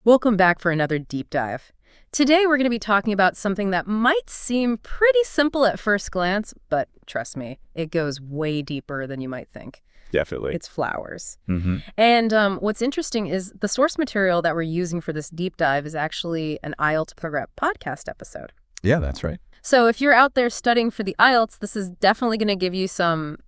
Welcome back for another deep dive. Today we're going to be talking about something that might seem pretty simple at first glance, but trust me, it goes way deeper than you might think. Definitely. It's flowers. Mm-hmm. And what's interesting is the source material that we're using for this deep dive is actually an IELTS Prep podcast episode. Yeah, that's right. So if you're out there studying for the IELTS, this is definitely going to give you some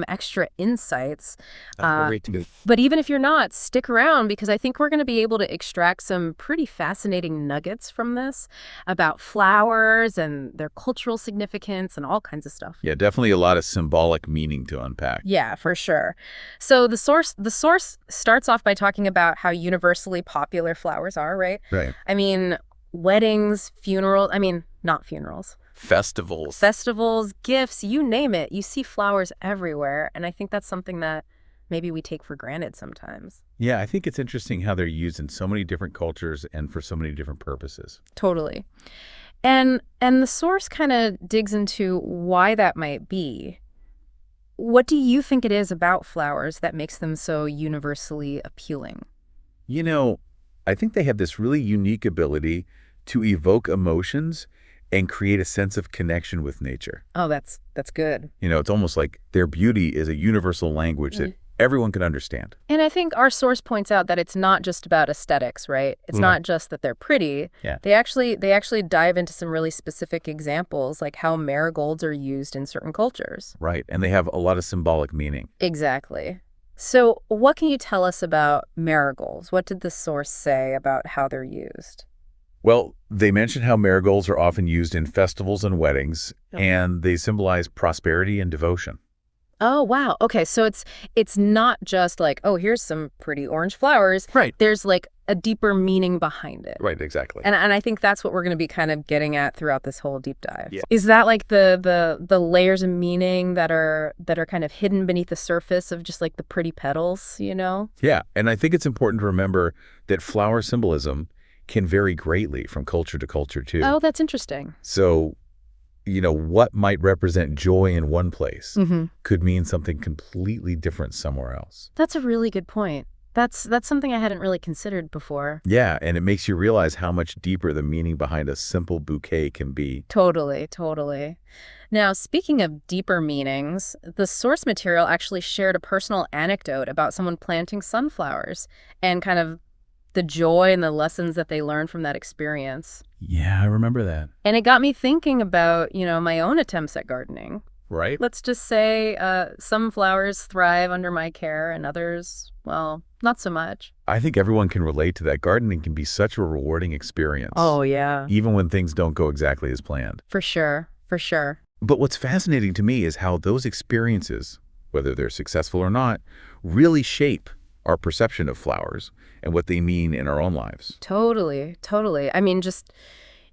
extra insights. Great to do. But even if you're not, stick around because I think we're going to be able to extract some pretty fascinating nuggets from this about flowers and their cultural significance and all kinds of stuff. Yeah, definitely a lot of symbolic meaning to unpack. Yeah, for sure. So the source starts off by talking about how universally popular flowers are, right? Right. I mean, weddings, not funerals. Festivals, gifts, you name it. You see flowers everywhere. And I think that's something that maybe we take for granted sometimes. Yeah, I think it's interesting how they're used in so many different cultures and for so many different purposes. Totally. And the source kind of digs into why that might be. What do you think it is about flowers that makes them so universally appealing? You know, I think they have this really unique ability to evoke emotions and create a sense of connection with nature. Oh, that's good. You know, it's almost like their beauty is a universal language that everyone can understand. And I think our source points out that it's not just about aesthetics, right? It's not just that they're pretty. Yeah. They actually dive into some really specific examples, like how marigolds are used in certain cultures. Right, and they have a lot of symbolic meaning. Exactly. So what can you tell us about marigolds? What did the source say about how they're used? Well, they mention how marigolds are often used in festivals and weddings, and they symbolize prosperity and devotion. Oh, wow. Okay, so it's not just like, oh, here's some pretty orange flowers. Right. There's like a deeper meaning behind it. Right, exactly. And I think that's what we're going to be kind of getting at throughout this whole deep dive. Yeah. Is that like the layers of meaning that are kind of hidden beneath the surface of just like the pretty petals, you know? Yeah, and I think it's important to remember that flower symbolism can vary greatly from culture to culture, too. Oh, that's interesting. So, you know, what might represent joy in one place could mean something completely different somewhere else. That's a really good point. That's something I hadn't really considered before. Yeah, and it makes you realize how much deeper the meaning behind a simple bouquet can be. Totally, totally. Now, speaking of deeper meanings, the source material actually shared a personal anecdote about someone planting sunflowers and kind of the joy and the lessons that they learned from that experience. Yeah, I remember that. And it got me thinking about, my own attempts at gardening. Right? Let's just say some flowers thrive under my care and others, well, not so much. I think everyone can relate to that. Gardening can be such a rewarding experience. Oh, yeah. Even when things don't go exactly as planned. For sure, for sure. But what's fascinating to me is how those experiences, whether they're successful or not, really shape our perception of flowers and what they mean in our own lives. Totally, totally. I mean,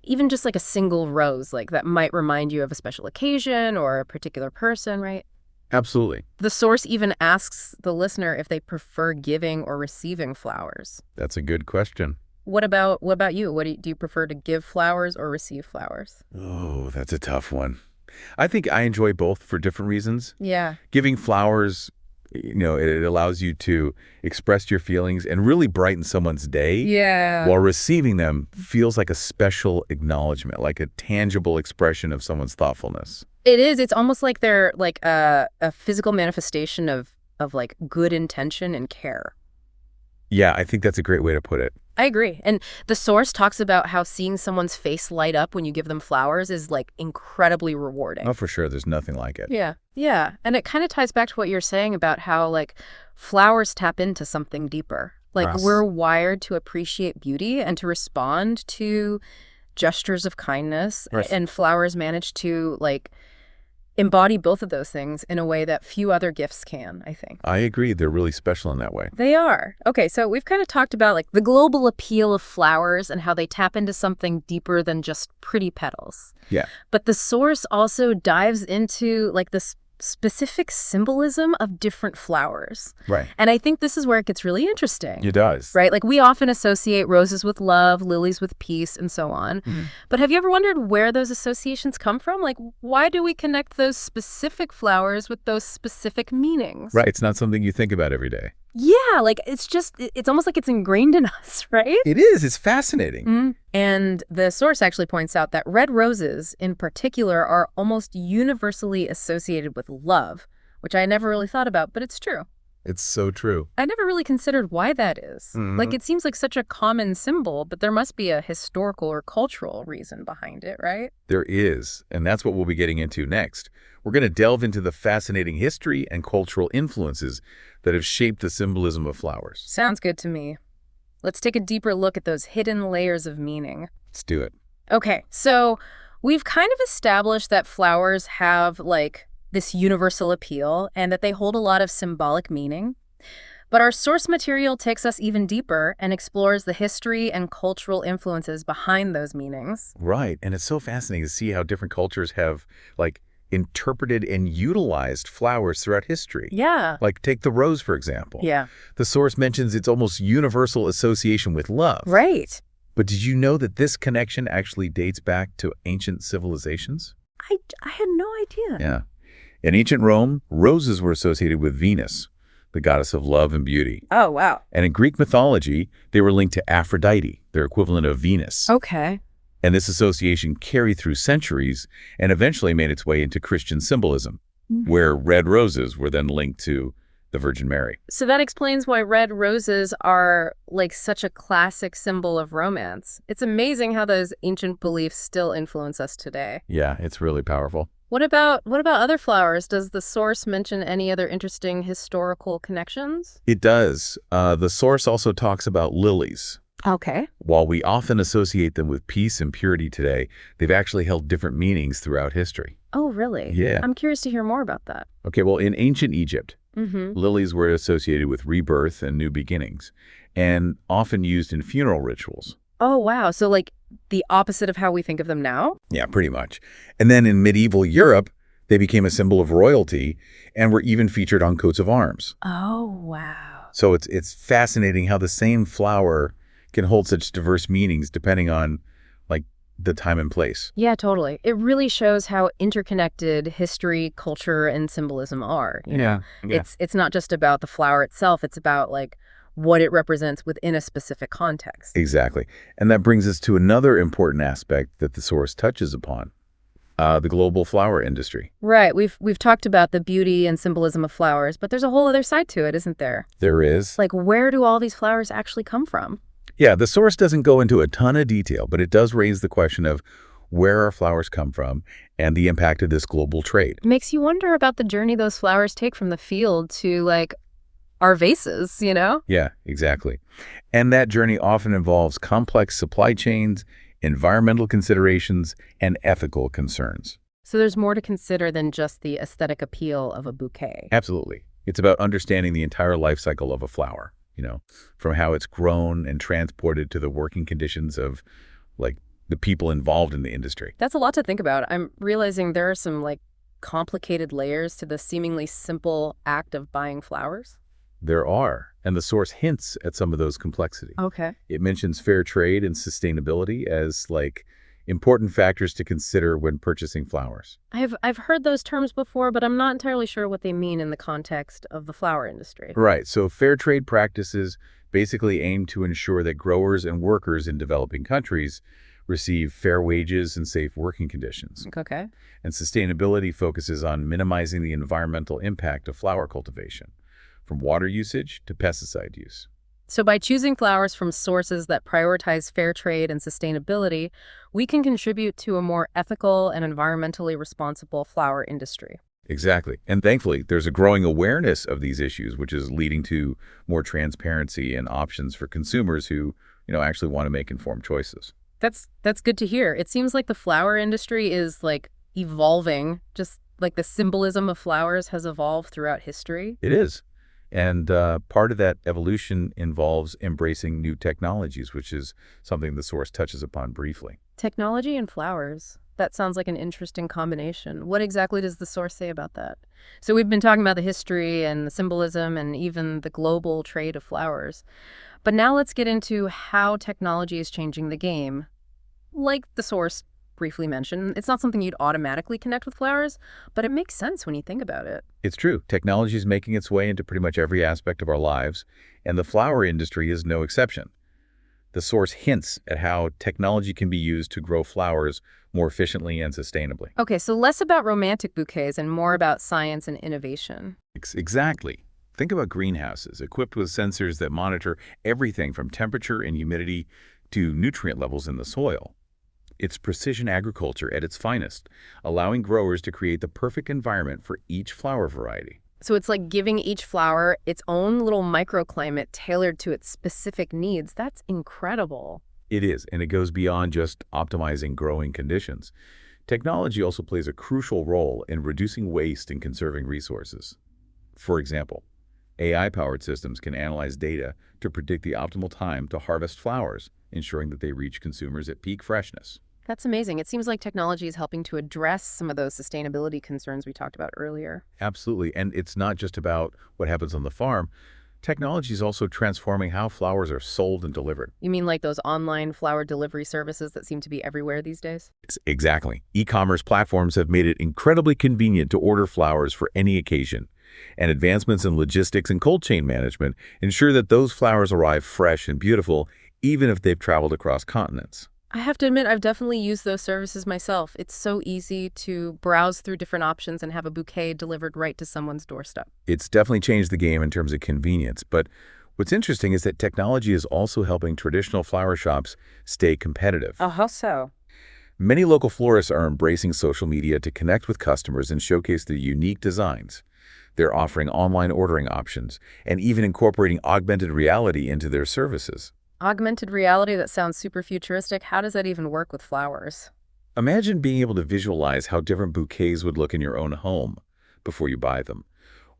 even just like a single rose, like that might remind you of a special occasion or a particular person, right? Absolutely. The source even asks the listener if they prefer giving or receiving flowers. That's a good question. What about you? Do you prefer to give flowers or receive flowers? Oh, that's a tough one. I think I enjoy both for different reasons. Yeah. Giving flowers, it allows you to express your feelings and really brighten someone's day. Yeah. While receiving them feels like a special acknowledgement, like a tangible expression of someone's thoughtfulness. It is. It's almost like they're like a physical manifestation of like good intention and care. Yeah, I think that's a great way to put it. I agree. And the source talks about how seeing someone's face light up when you give them flowers is like incredibly rewarding. Oh, for sure. There's nothing like it. Yeah. Yeah. And it kind of ties back to what you're saying about how like flowers tap into something deeper. Like we're wired to appreciate beauty and to respond to gestures of kindness. Right. And flowers manage to like embody both of those things in a way that few other gifts can, I think. I agree. They're really special in that way. They are. Okay, so we've kind of talked about like the global appeal of flowers and how they tap into something deeper than just pretty petals. Yeah. But the source also dives into like this specific symbolism of different flowers. Right. And I think this is where it gets really interesting. It does. Right? Like we often associate roses with love, lilies with peace, and so on. Mm-hmm. But have you ever wondered where those associations come from? Like, why do we connect those specific flowers with those specific meanings? Right. It's not something you think about every day. Yeah, like it's almost like it's ingrained in us, right? It is. It's fascinating. And the source actually points out that red roses in particular are almost universally associated with love, which I never really thought about, but it's true. It's so true. I never really considered why that is. Like, it seems like such a common symbol, but there must be a historical or cultural reason behind it, right? There is, and that's what we'll be getting into next. We're going to delve into the fascinating history and cultural influences that have shaped the symbolism of flowers. Sounds good to me. Let's take a deeper look at those hidden layers of meaning. Let's do it. Okay, so we've kind of established that flowers have, like, this universal appeal and that they hold a lot of symbolic meaning. But our source material takes us even deeper and explores the history and cultural influences behind those meanings. Right, and it's so fascinating to see how different cultures have, like, interpreted and utilized flowers throughout history. Yeah. Like, take the rose, for example. Yeah. The source mentions its almost universal association with love. Right. But did you know that this connection actually dates back to ancient civilizations? I had no idea. Yeah. In ancient Rome, roses were associated with Venus, the goddess of love and beauty. Oh, wow. And in Greek mythology, they were linked to Aphrodite, their equivalent of Venus. Okay. And this association carried through centuries and eventually made its way into Christian symbolism, where red roses were then linked to the Virgin Mary. So that explains why red roses are like such a classic symbol of romance. It's amazing how those ancient beliefs still influence us today. Yeah, it's really powerful. What about other flowers? Does the source mention any other interesting historical connections? It does. The source also talks about lilies. Okay. While we often associate them with peace and purity today, they've actually held different meanings throughout history. Oh, really? Yeah. I'm curious to hear more about that. Okay, well, in ancient Egypt, lilies were associated with rebirth and new beginnings, and often used in funeral rituals. Oh, wow. So like the opposite of how we think of them now? Yeah, pretty much. And then in medieval Europe, they became a symbol of royalty and were even featured on coats of arms. Oh, wow. So it's fascinating how the same flower can hold such diverse meanings depending on, like, the time and place. Yeah, totally. It really shows how interconnected history, culture, and symbolism are. You know? It's not just about the flower itself. It's about, like, what it represents within a specific context. Exactly. And that brings us to another important aspect that the source touches upon, the global flower industry. Right. We've talked about the beauty and symbolism of flowers, but there's a whole other side to it, isn't there? There is. Like, where do all these flowers actually come from? Yeah, the source doesn't go into a ton of detail, but it does raise the question of where our flowers come from and the impact of this global trade. It makes you wonder about the journey those flowers take from the field to, like, our vases, you know? Yeah, exactly. And that journey often involves complex supply chains, environmental considerations, and ethical concerns. So there's more to consider than just the aesthetic appeal of a bouquet. Absolutely. It's about understanding the entire life cycle of a flower, you know, from how it's grown and transported to the working conditions of, like, the people involved in the industry. That's a lot to think about. I'm realizing there are some, like, complicated layers to the seemingly simple act of buying flowers. There are, and the source hints at some of those complexities. Okay. It mentions fair trade and sustainability as, like, important factors to consider when purchasing flowers. I've heard those terms before, but I'm not entirely sure what they mean in the context of the flower industry. Right, so fair trade practices basically aim to ensure that growers and workers in developing countries receive fair wages and safe working conditions. Okay. And sustainability focuses on minimizing the environmental impact of flower cultivation, from water usage to pesticide use. So by choosing flowers from sources that prioritize fair trade and sustainability, we can contribute to a more ethical and environmentally responsible flower industry. Exactly. And thankfully, there's a growing awareness of these issues, which is leading to more transparency and options for consumers who, you know, actually want to make informed choices. That's good to hear. It seems like the flower industry is, like, evolving, just like the symbolism of flowers has evolved throughout history. It is. And part of that evolution involves embracing new technologies, which is something the source touches upon briefly. Technology and flowers. That sounds like an interesting combination. What exactly does the source say about that? So we've been talking about the history and the symbolism and even the global trade of flowers. But now let's get into how technology is changing the game, like the source briefly mentioned. It's not something you'd automatically connect with flowers, but it makes sense when you think about it. It's true. Technology is making its way into pretty much every aspect of our lives, and the flower industry is no exception. The source hints at how technology can be used to grow flowers more efficiently and sustainably. Okay, so less about romantic bouquets and more about science and innovation. Exactly. Think about greenhouses equipped with sensors that monitor everything from temperature and humidity to nutrient levels in the soil. It's precision agriculture at its finest, allowing growers to create the perfect environment for each flower variety. So it's like giving each flower its own little microclimate tailored to its specific needs. That's incredible. It is, and it goes beyond just optimizing growing conditions. Technology also plays a crucial role in reducing waste and conserving resources. For example, AI-powered systems can analyze data to predict the optimal time to harvest flowers, ensuring that they reach consumers at peak freshness. That's amazing. It seems like technology is helping to address some of those sustainability concerns we talked about earlier. Absolutely, and it's not just about what happens on the farm. Technology is also transforming how flowers are sold and delivered. You mean like those online flower delivery services that seem to be everywhere these days? Exactly. E-commerce platforms have made it incredibly convenient to order flowers for any occasion, and advancements in logistics and cold chain management ensure that those flowers arrive fresh and beautiful, even if they've traveled across continents. I have to admit, I've definitely used those services myself. It's so easy to browse through different options and have a bouquet delivered right to someone's doorstep. It's definitely changed the game in terms of convenience, but what's interesting is that technology is also helping traditional flower shops stay competitive. Oh, how so? Many local florists are embracing social media to connect with customers and showcase their unique designs. They're offering online ordering options and even incorporating augmented reality into their services. Augmented reality, that sounds super futuristic. How does that even work with flowers? Imagine being able to visualize how different bouquets would look in your own home before you buy them,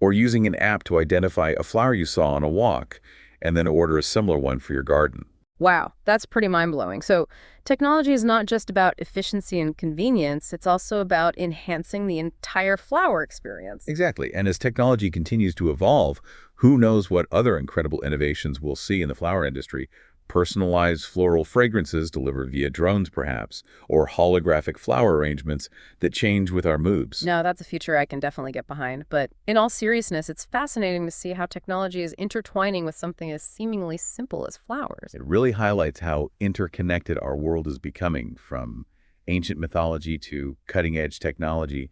or using an app to identify a flower you saw on a walk and then order a similar one for your garden. Wow, that's pretty mind-blowing. So technology is not just about efficiency and convenience, it's also about enhancing the entire flower experience. Exactly. And as technology continues to evolve, who knows what other incredible innovations we'll see in the flower industry. Personalized floral fragrances delivered via drones, perhaps, or holographic flower arrangements that change with our moods. No, that's a future I can definitely get behind. But in all seriousness, it's fascinating to see how technology is intertwining with something as seemingly simple as flowers. It really highlights how interconnected our world is becoming, from ancient mythology to cutting-edge technology.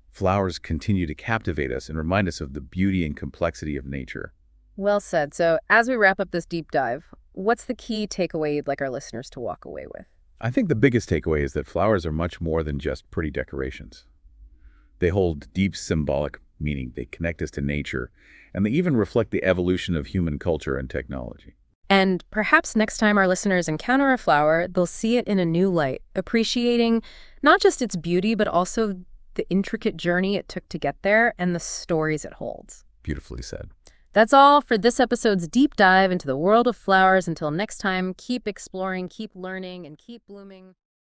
Flowers continue to captivate us and remind us of the beauty and complexity of nature. Well said. So as we wrap up this deep dive, what's the key takeaway you'd like our listeners to walk away with? I think the biggest takeaway is that flowers are much more than just pretty decorations. They hold deep symbolic meaning. They connect us to nature, and they even reflect the evolution of human culture and technology. And perhaps next time our listeners encounter a flower, they'll see it in a new light, appreciating not just its beauty, but also the intricate journey it took to get there and the stories it holds. Beautifully said. That's all for this episode's deep dive into the world of flowers. Until next time, keep exploring, keep learning, and keep blooming.